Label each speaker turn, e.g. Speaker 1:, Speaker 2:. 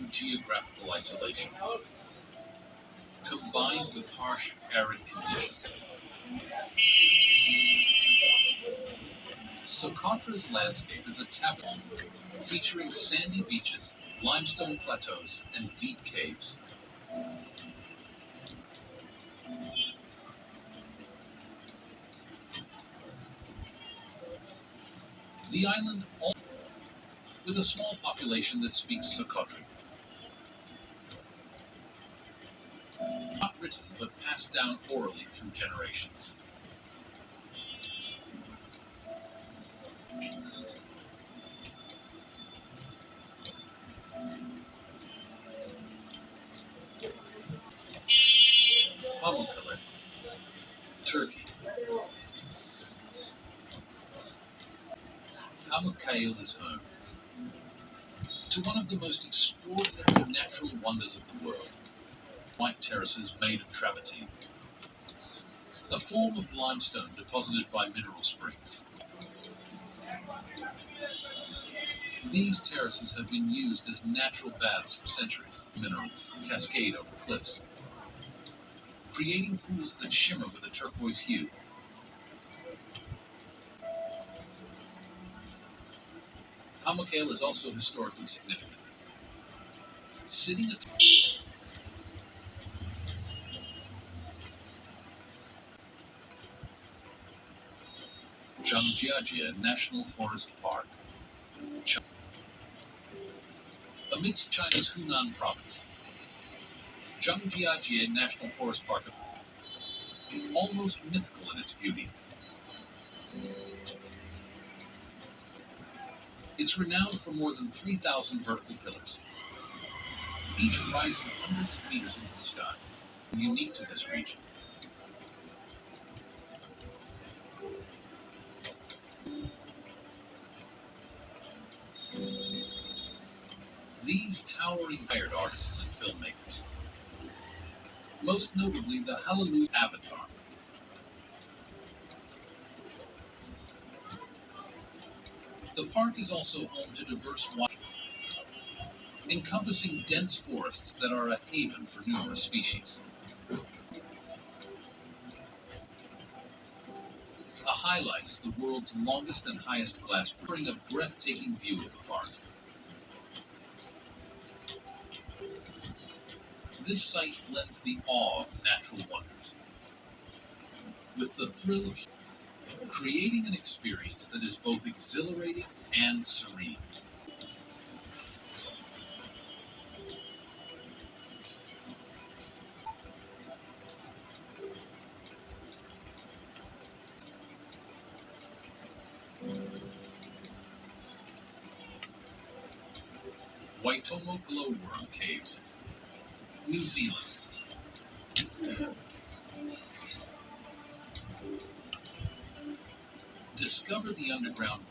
Speaker 1: extreme geographical isolation, combined with harsh, arid conditions. Socotra's landscape is a tapestry featuring sandy beaches, limestone plateaus, and deep caves. The island, with a small population that speaks Socotran, not written but passed down orally through generations. Pamukkale, Turkey. Pamukkale is home to one of the most extraordinary natural wonders of the world, white terraces made of travertine, a form of limestone deposited by mineral springs. These terraces have been used as natural baths for centuries. Minerals cascade over cliffs, creating pools that shimmer with a turquoise hue. Pamukkale is also historically significant. Sitting atop Zhangjiajie National Forest Park, amidst China's Hunan province. Zhangjiajie National Forest Park is almost mythical in its beauty. It's renowned for more than 3,000 vertical pillars, each rising hundreds of meters into the sky, unique to this region. These towering hired artists and filmmakers, most notably the Hallelujah Avatar. The park is also home to diverse wildlife, encompassing dense forests that are a haven for numerous species. A highlight is the world's longest and highest glass bridge, offering a breathtaking view of the park. This site lends the awe of natural wonders, with the thrill of creating an experience that is both exhilarating and serene. Waitomo Glowworm Caves, New Zealand. Discover the underground